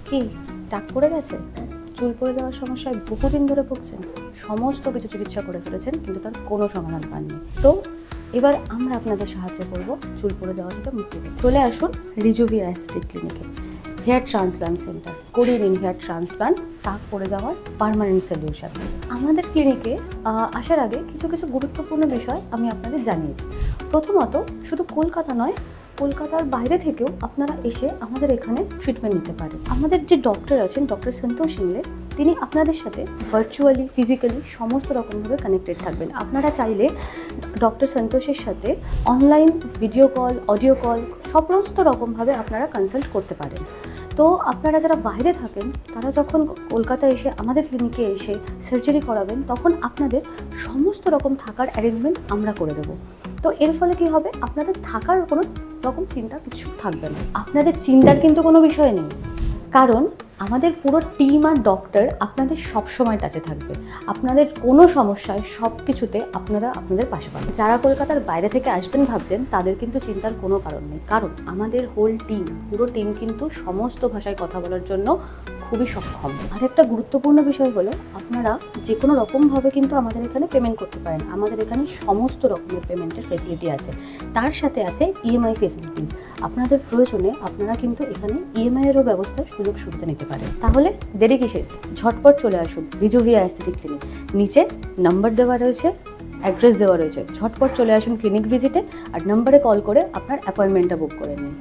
কি টাক পড়ে গেছে? চুল পড়ে যাওয়ার সমস্যায় বহুদিন ধরে ভুগছেন, সমস্ত কিছু চিকিৎসা করে ফেলেছেন কিন্তু তার কোনো সমাধান পাননি। তো এবার আমরা আপনাদের সাহায্য করব চুল পড়ে যাওয়া থেকে মুক্তি পেতে। চলে আসুন রিজুভিয়া অ্যাস্থেটিক ক্লিনিকে, হেয়ার ট্রান্সপ্লান্ট সেন্টার। করিয়ে নিন হেয়ার ট্রান্সপ্লান্ট, টাক পড়ে যাওয়ার পার্মানেন্ট সলিউশন। আমাদের ক্লিনিকে আসার আগে কিছু কিছু গুরুত্বপূর্ণ বিষয় আমি আপনাদের জানিয়ে দিই। প্রথমত, শুধু কলকাতা নয়, কলকাতার বাইরে থেকেও আপনারা এসে আমাদের এখানে ট্রিটমেন্ট নিতে পারেন। আমাদের যে ডক্টর আছেন, ডক্টর সন্তোষ সিংলে, তিনি আপনাদের সাথে ভার্চুয়ালি, ফিজিক্যালি সমস্ত রকমভাবে কানেক্টেড থাকবেন। আপনারা চাইলে ডক্টর সন্তোষের সাথে online video call, audio call সমস্ত রকমভাবে আপনারা কনসাল্ট করতে পারেন। তো আপনারা যারা বাইরে থাকেন তারা যখন কলকাতায় এসে আমাদের ক্লিনিকে এসে সার্জারি করাবেন, তখন আপনাদের সমস্ত রকম থাকার অ্যারেঞ্জমেন্ট আমরা করে দেবো। তো এর ফলে কি হবে, আপনাদের থাকার কোনো রকম চিন্তা কিছু থাকবে না। আপনাদের চিন্তার কিন্তু কোনো বিষয় নেই, কারণ আমাদের পুরো টিম আর ডক্টর আপনাদের সবসময় টাচে থাকবে। আপনাদের কোনো সমস্যায় সব কিছুতে আপনারা আপনাদের পাশে পাবেন। যারা কলকাতার বাইরে থেকে আসবেন ভাবছেন, তাদের কিন্তু চিন্তার কোনো কারণ নেই, কারণ আমাদের হোল টিম, পুরো টিম কিন্তু সমস্ত ভাষায় কথা বলার জন্য খুবই সক্ষম। আর একটা গুরুত্বপূর্ণ বিষয় হলো, আপনারা যে কোনো রকমভাবে কিন্তু আমাদের এখানে পেমেন্ট করতে পারেন। আমাদের এখানে সমস্ত রকমের পেমেন্টের ফেসিলিটি আছে, তার সাথে আছে ইএমআই ফেসিলিটিস। আপনাদের প্রয়োজনে আপনারা কিন্তু এখানে ইএমআইয়েরও ব্যবস্থার সুযোগ সুবিধা নিতে পারেন। তাহলে দেরি কিসের, ঝটপট চলে আসুন রিজুভিয়া অ্যাস্থেটিক ক্লিনিক। নিচে নাম্বার দেওয়া রয়েছে, অ্যাড্রেস দেওয়া রয়েছে, ঝটপট চলে আসুন ক্লিনিক ভিজিটে, আর নাম্বারে কল করে আপনার অ্যাপয়েন্টমেন্টটা বুক করে নিন।